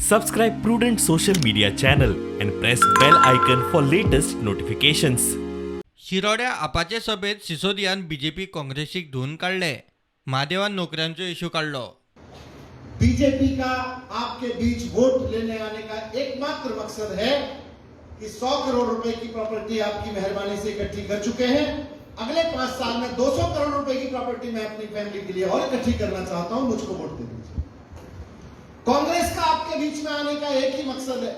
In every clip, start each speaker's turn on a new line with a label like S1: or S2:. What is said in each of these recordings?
S1: Subscribe Prudent Social Media channel and press bell icon for latest notifications.
S2: शिरोड्या आपाचे सभेत सिसोदियान BJP काँग्रेसीक धुवन काढले. महादेवान नोकऱ्यांचो issue काढलो.
S3: BJP का आपके बीच वोट लेने आने का एकमात्र मकसद है कि 100 करोड़ रुपए की प्रॉपर्टी आपकी मेहरबानी से इकट्ठी कर चुके हैं. अगले 5 साल में 200 करोड़ रुपए की प्रॉपर्टी मैं अपनी फैमिली के लिए और इकट्ठी करना चाहता हूं. मुझको वोट दे दीजिए. कांग्रेस का आपके बीच में आने का एक ही मकसद है.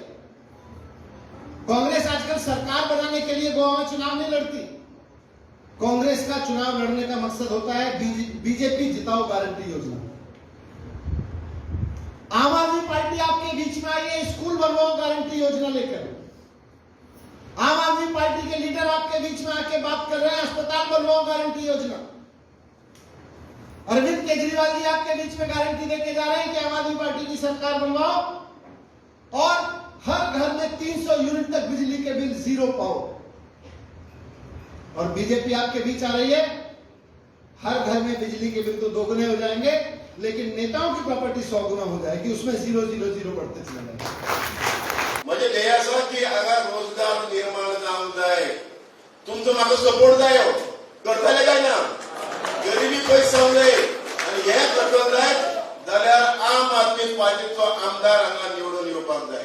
S3: कांग्रेस आजकल सरकार बनाने के लिए गोवा में चुनाव नहीं लड़ती. कांग्रेस का चुनाव लड़ने का मकसद होता है बीजेपी जिताओ गारंटी योजना. आम आदमी पार्टी आपके बीच में आई है स्कूल बनवाओ गारंटी योजना लेकर. आम आदमी पार्टी के लीडर आपके बीच में आके बात कर रहे हैं अस्पताल बनवाओ गारंटी योजना. अरविंद केजरीवाल जी आपके बीच में गारंटी देके जा रहे हैं कि आम आदमी पार्टी की सरकार बनवाओ और हर घर में 300 यूनिट तक बिजली के बिल जीरो पाओ. और बीजेपी आपके बीच आ रही है हर घर में बिजली के बिल तो दोगुने हो जाएंगे लेकिन नेताओं की प्रॉपर्टी 100 गुना हो जाएगी. उसमें 000 बढ़ते चले जाएंगे.
S4: म्हणजे हे असं की अगर रोजगार निर्माण जाऊन जाय तुमचं म्हाका सपोर्ट जाय करतले काय ना गरिबी पयस जावंक जाय आणि हे करतले जाय जाल्यार आम आदमी पार्टीचो आमदार हांगा निवडून येवपाक जाय.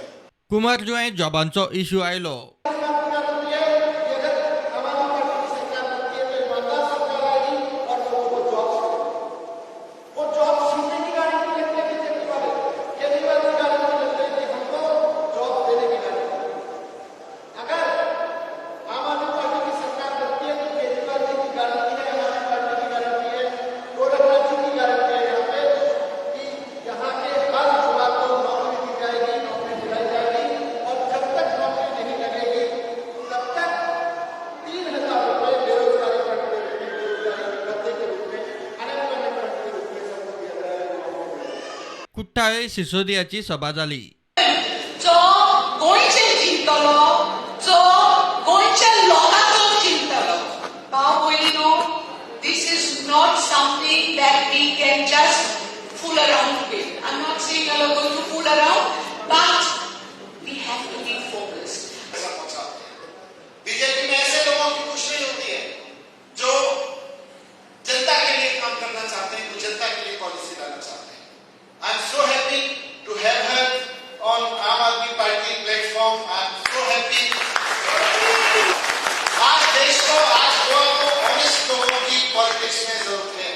S2: कुमार जुंय जॉबांचो इश्यू आयलो. कुट्टाळे सिसोदियाची सभा जाली.
S5: जो गोंयचेर चिंतलो जो गोंयच्या लोकांचो चिंतलो. भाव भयणीनो, this is not something that we can just fool around with. I'm not saying we are going to fool around, but we have to be focused.
S4: BJP में ऐसे लोगों की कुछ नहीं होती है जो जनता के लिए काम करना चाहते हैं, जो जनता के लिए पॉलिसी लाना चाहते हैं. I am so happy to have her on Aam Aadmi Party platform. I am so happy. आज देश को, आज गोवा को ऑनेस्ट लोगों की पॉलिटिक्स में जरूरत है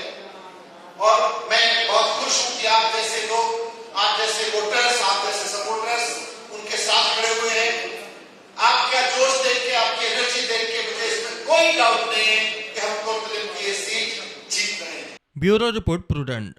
S4: और मैं बहुत खुश हूं कि आप जैसे लोग, आप जैसे वोटर्स, आप जैसे सपोर्टर्स उनके साथ खड़े हुए हैं. आपका जोश देख के, आपकी एनर्जी देख के मुझे इसमें कोई डाउट नहीं है कि हम कोर्टलैंड की ये सीट जीत रहे हैं.
S2: Bureau report prudent.